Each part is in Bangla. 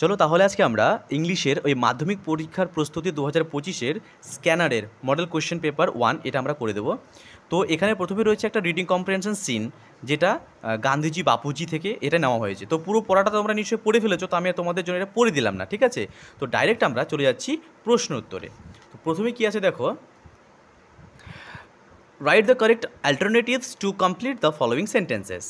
চলো তাহলে আজকে আমরা ইংলিশের ওই মাধ্যমিক পরীক্ষার প্রস্তুতি 2025-এর স্ক্যানারের মডেল কোয়েশ্চেন পেপার 1 এটা আমরা করে দেবো। তো এখানে প্রথমে রয়েছে একটা রিডিং কম্প্রিহেনশন সিন, যেটা গান্ধীজি বাপুজি থেকে এটা নেওয়া হয়েছে। তো পুরো পড়াটা তোমরা নিশ্চয়ই পড়ে ফেলেছো, তো আমি তোমাদের জন্য এটা পড়ে দিলাম না, ঠিক আছে? তো ডাইরেক্ট আমরা চলে যাচ্ছি প্রশ্ন উত্তরে। তো প্রথমে কী আছে দেখো, write the correct alternatives to complete the following sentences.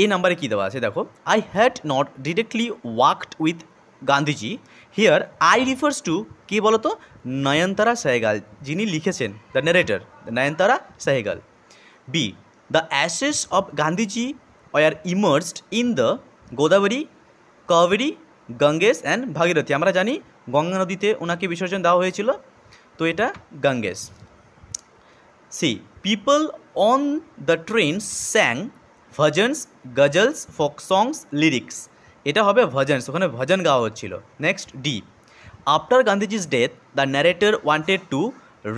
A নাম্বারে কী দেওয়া আছে দেখো, I had not directly worked with Gandhiji. Here I refers to কী বলো তো, নয়নতারা সেহগাল, যিনি লিখেছেন, the narrator Nayantara Sehgal. B, the ashes of Gandhiji were immersed in the Godavari, Kaveri, Ganges and Bhagirathi. আমরা জানি গঙ্গা নদীতে ওনাকে বিসর্জন দেওয়া হয়েছিল, তো এটা Ganges. C, people on the train sang bhajans, ghazals, folk songs, lyrics. এটা হবে ভজনস, ওখানে ভজন গাওয়া হচ্ছিল। Next D, after Gandhiji's death the narrator wanted to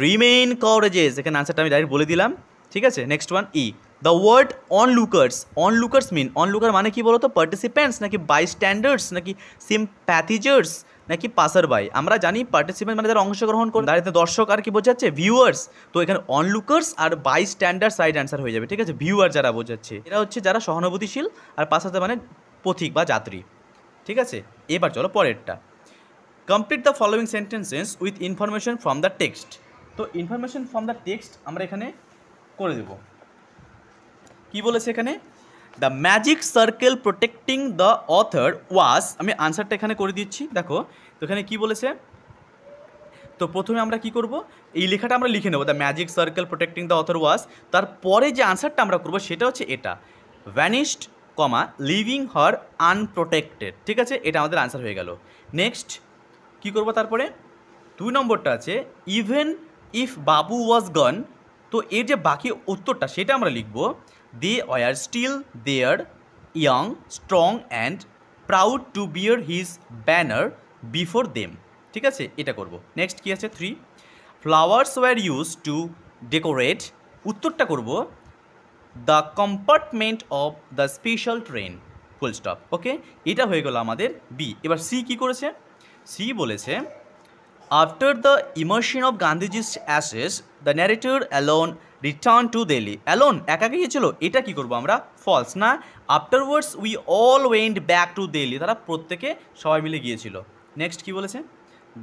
remain courageous. এখানে আনসারটা আমি ডাইরেক্ট বলে দিলাম, ঠিক আছে? Next one E, the word onlookers. Onlookers mean, onlooker মানে কি বলো তো, পার্টিসিপেন্টস নাকি বাইস্ট্যান্ডার্স নাকি সিম্প্যাথিজার্স নাকি পাসার বাই। আমরা জানি পার্টিসিপেন্ট মানে যারা অংশগ্রহণ করে, দাঁড়িয়ে দর্শক, আর কি বোঝাচ্ছে, ভিউয়ার্স। তো এখানে অনলুকার্স আর বাইস্ট্যান্ডার্স রাইট অ্যান্সার হয়ে যাবে, ঠিক আছে? ভিউয়ার যারা বোঝাচ্ছে, এরা হচ্ছে যারা সহানুভূতিশীল, আর পাসাতে মানে পথিক বা যাত্রী, ঠিক আছে? এবার চলো পরেরটা, complete the following sentences with information from the text. তো ইনফরমেশন ফ্রম দ্য টেক্সট আমরা এখানে করে দেব। কি বলেছে এখানে, the magic circle protecting the author was. আমি আনসারটা এখানে করে দিচ্ছি, দেখো। তো এখানে কি বলেছে, তো প্রথমে আমরা কি করব, এই লেখাটা আমরা লিখে নেব, the magic circle protecting the author was. তারপরে যে আনসারটা আমরা করবো সেটা হচ্ছে এটা, vanished comma leaving her unprotected, ঠিক আছে? এটা আমাদের আনসার হয়ে গেল। নেক্সট কী করবো, তারপরে 2 নম্বরটা আছে, ইভেন ইফ বাবু ওয়াজ গন। তো এর যে বাকি উত্তরটা সেটা আমরা লিখব, they were still there, young, strong and proud to bear his banner before them, ঠিক আছে? এটা করব। নেক্সট কী আছে 3, flowers were use to decorate. উত্তরটা করব, the compartment of the special train, full stop. Okay, এটা হয়ে গেল আমাদের বি। এবার সি কী করেছে, সি বলেছে, after the immersion of Gandhiji's ashes the narrator alone return to Delhi. Alone একা গিয়েছিল, এটা কি করবো আমরা, ফলস না। Afterwards we all went back to Delhi, তারা প্রত্যেকে সবাই মিলে গিয়েছিল। নেক্সট কি বলেছে,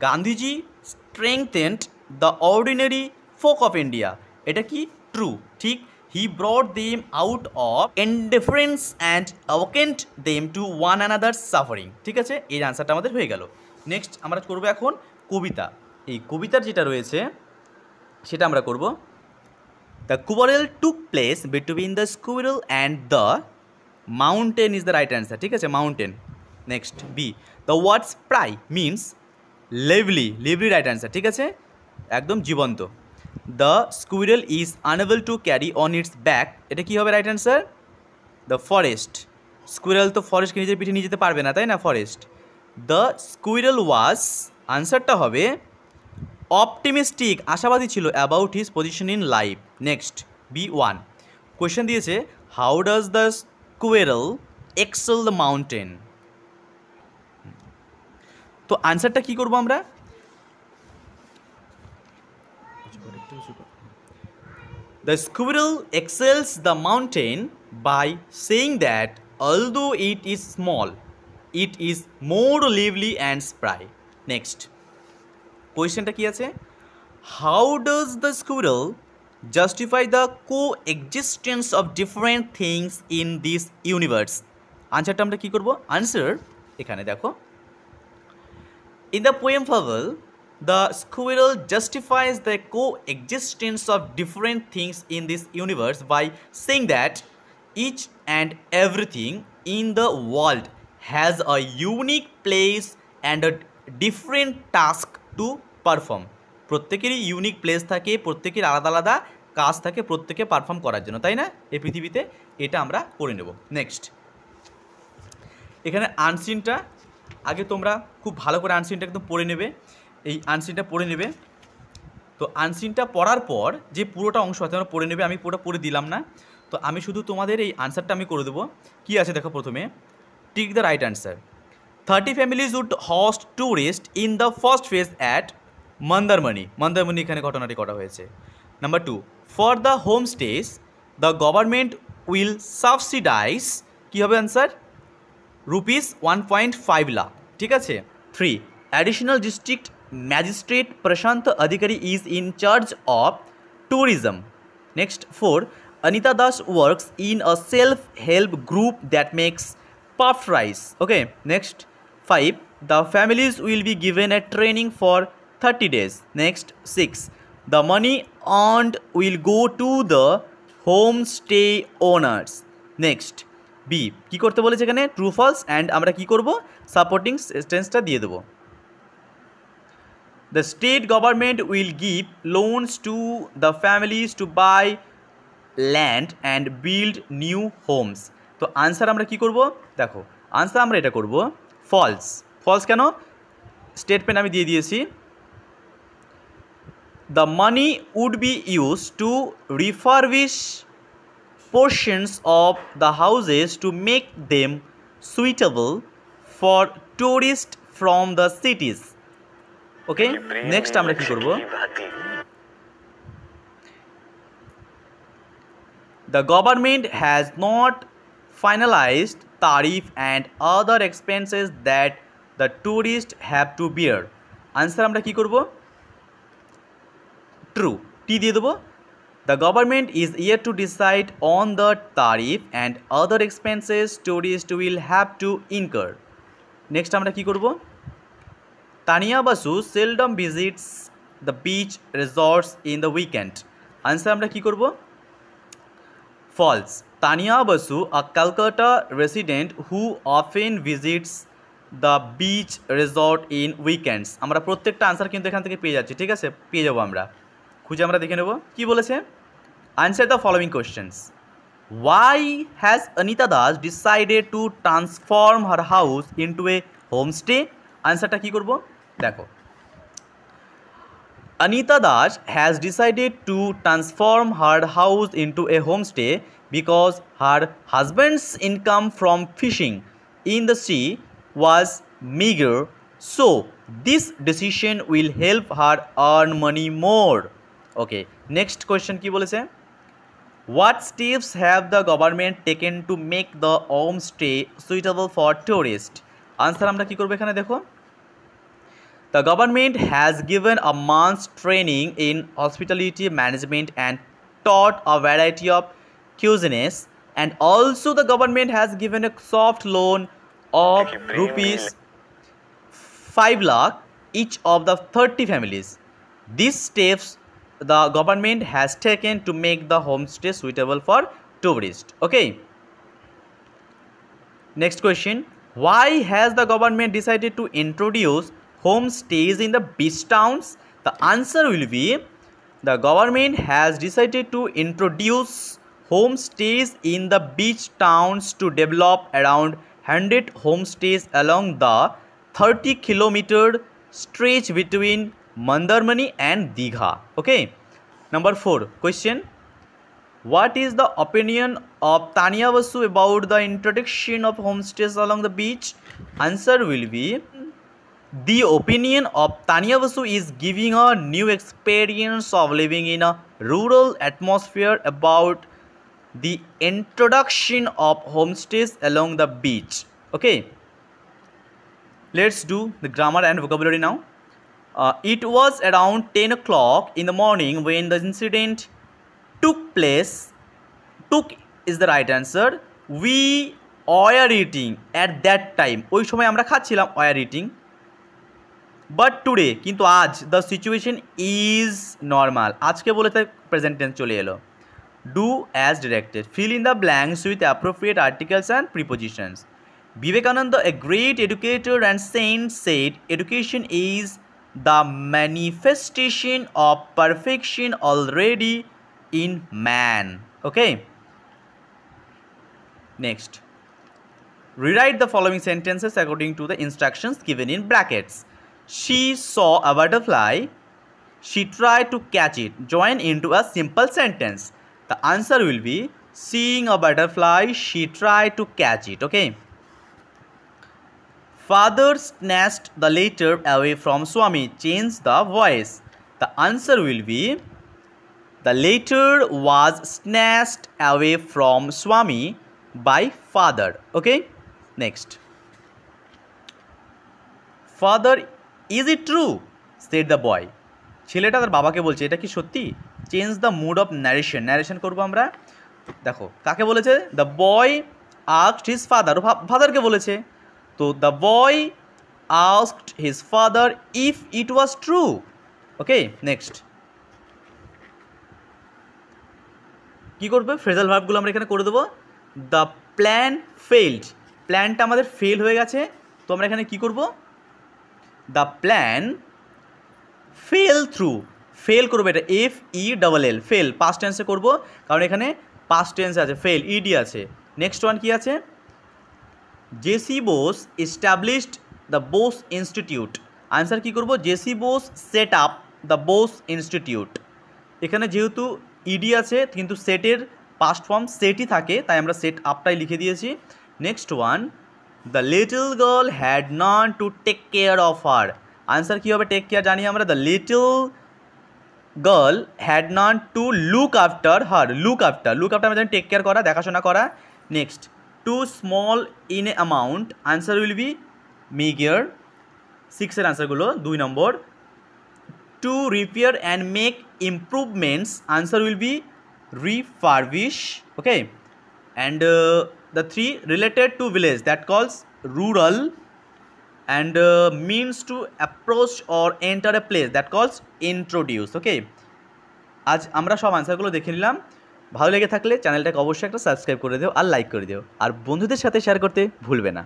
Gandhiji strengthened the ordinary folk of India. এটা কি, ট্রু, ঠিক। He brought them out of indifference and awakened them to one another suffering, ঠিক আছে? এই আনসারটা আমাদের হয়ে গেল। নেক্সট আমরা করবো এখন কবিতা। এই কবিতার যেটা রয়েছে সেটা আমরা করব, the quarrel took place between the squirrel and the mountain is the right answer, ঠিক আছে? Mountain. Next B, the word spry means lively, lively right answer, ঠিক আছে? একদম জীবন্ত। The squirrel is unable to carry on its back, এটা কী হবে right answer? The forest. Squirrel তো ফরেস্টকে নিজের পিঠে নিয়ে যেতে পারবে না, তাই না? ফরেস্ট। দ্য স্কুইরেল ওয়াজ, আনসারটা হবে অপটিমিস্টিক, আশাবাদী ছিল, about his position in life. Next B1, question দিয়েছে, how does the squirrel excel the mountain. তো আনসারটা কী করবো আমরা, the squirrel excels the mountain by saying that although it is small it is more lively and spry. Next কোয়েশ্চেনটা কী আছে, how does the squirrel justify the coexistence of different things in this universe. আনসারটা আমরা কী করবো, আনসার এখানে দেখো, in the poem fable the squirrel justifies the coexistence of different things in this universe by saying that each and everything in the world has a unique place and a different task to perform. প্রত্যেকেরই ইউনিক প্লেস থাকে, প্রত্যেকের আলাদা আলাদা কাজ থাকে প্রত্যেকে পারফর্ম করার জন্য, তাই না? এই পৃথিবীতে এটা আমরা করে নেব। নেক্সট এখানে আনসিনটা আগে তোমরা খুব ভালো করে আনসিনটা একদম পড়ে নেবে, এই আনসিনটা পড়ে নেবে। তো আনসিনটা পড়ার পর যে পুরোটা অংশ আছে তোমরা পড়ে নেবে, আমি পুরোটা পড়ে দিলাম না। তো আমি শুধু তোমাদের এই আনসারটা আমি করে দেবো। কী আছে দেখো, প্রথমে tick the right answer. 30 families would host tourists in the first phase at Mandarmani Mandarmani এখানে ঘটনাটি করা হয়েছে। Number 2, for the homestays the government will subsidise, কী হবে অ্যান্সার, রুপিস 1.5 লাখ, ঠিক আছে। 3, additional district magistrate Prashant Adhikari is in charge of tourism. Next 4, Anita Das works in a self-help group that makes puffed rice. Okay, next 5, the families will be given a training for 30 days. Next 6, the money earned will go to the homestay owners. Next B, কি করতে বলেছে এখানে, ট্রু ফলস, অ্যান্ড আমরা কি করব, সাপোর্টিং সেন্টেন্সটা দিয়ে দেবো। The state government will give loans to the families to buy land and build new homes. তো আনসার আমরা কি করব, দেখো আনসার আমরা এটা করব ফলস। ফলস কেন, স্টেটমেন্ট আমি দিয়ে দিয়েছি। The money would be used to refurbish portions of the houses to make them suitable for tourists from the cities. Okay, next আমরা কি করব, the government has not finalized tariff and other expenses that the tourists have to bear. Answer আমরা কি করব, ট্রু, টি দিয়ে দেবো। The government is yet to decide on the tariff and other expenses tourists will have to incur. Next আমরা কি করব, Tania Basu seldom visits the beach resorts in the weekend. Answer আমরা কি করব, false. Tania Basu, a Calcutta resident who often visits the beach resort in weekends. আমরা প্রত্যেকটা আনসার কিন্তু এখান থেকে পেয়ে যাচ্ছি, ঠিক আছে, পেয়ে যাবো আমরা, খুঁজে আমরা দেখে নেব কি বলেছে। Answer the following questions. Why has Anita Das decided to transform her house into a homestay? আনসারটা কি করব, দেখো Anita Das has decided to transform her house into a homestay because her husband's income from fishing in the sea was meager. So this decision will help her earn money more. Okay, next question কি বলেছে, what steps have the government taken to make the homestay suitable for tourists? Answer আমরা কি করব এখানে, দেখো the government has given a month's training in hospitality management and taught a variety of cuisines, and also the government has given a soft loan of rupees 5 lakh each of the 30 families. These steps the government has taken to make the homestay suitable for tourists. Okay, next question, why has the government decided to introduce homestays in the beach towns? The answer will be, the government has decided to introduce homestays in the beach towns to develop around 100 homestays along the 30-kilometer stretch between Mandarmani and Digha. Okay, number 4 question, what is the opinion of Tania Basu about the introduction of homestays along the beach? Answer will be, the opinion of Tania Basu is giving a new experience of living in a rural atmosphere about the introduction of homestays along the beach. Okay, let's do the grammar and vocabulary now. It was around 10 o'clock in the morning when the incident took place. Took is the right answer. We were eating at that time. ওই সময় আমরা খাচ্ছিলাম, were eating. But today, কিন্তু আজ, the situation is normal. আজকে বলে তার প্রেজেন্ট টেন্স চলে এলো। Do as directed. Fill in the blanks with appropriate articles and prepositions. Vivekananda, a great educator and saint, said, education is the manifestation of perfection already in man. Okay. Next. Rewrite the following sentences according to the instructions given in brackets. She saw a butterfly. She tried to catch it. Join into a simple sentence. The answer will be, seeing a butterfly, she tried to catch it. Okay. Father snatched the letter away from Swami. Change the voice. The answer will be the letter was snatched away from Swami by father. Okay, next. Father, is it true? Said the boy. ছেলেটা তার বাবাকে বলছে এটা কি সত্যি? Change the mood of narration. Narration করবো আমরা। দেখো কাকে বলেছে? The boy asked his father, ফাদারকে বলেছে। তো the boy asked his father if it was true. Okay, next. কী করবে? ফ্রেজাল ভার্বগুলো আমরা এখানে করে দেবো। দ্য প্ল্যান ফেইলড, প্ল্যানটা আমাদের ফেল হয়ে গেছে, তো আমরা এখানে কী করব? The plan fell through, fell করবো, এটা FELL, ফেল পাস্ট টেন্সে করবো, কারণ এখানে পাস্ট টেন্স আছে, ফেল ইডি আছে। নেক্সট ওয়ান কী আছে? J C Bose established the Bose institute. Answer কী করবো? J C Bose set up the Bose institute. এখানে যেহেতু ইডি আছে কিন্তু সেটের পাস্ট ফর্ম সেটই থাকে, তাই আমরা সেট আপটাই লিখে দিয়েছি। Next one, the little girl had none to take care of her. Answer কী হবে? টেক কেয়ার জানি আমরা। The little girl had none to look after her. Look after আমরা জানি টেক কেয়ার করা, দেখাশোনা করা। Next, to small in a amount. Answer will be meagre. 6-এর আনসারগুলো 2 নম্বর। To repair and make improvements. Answer will be refurbish. Okay, and the 3 related to village, that calls rural, and means to approach or enter a place, that calls introduce. Okay, আজ আমরা সব আনসারগুলো দেখে নিলাম। ভালো লেগে থাকলে চ্যানেলটাকে অবশ্যই একটা সাবস্ক্রাইব করে দিও আর লাইক করে দিও, আর বন্ধুদের সাথে শেয়ার করতে ভুলবে না।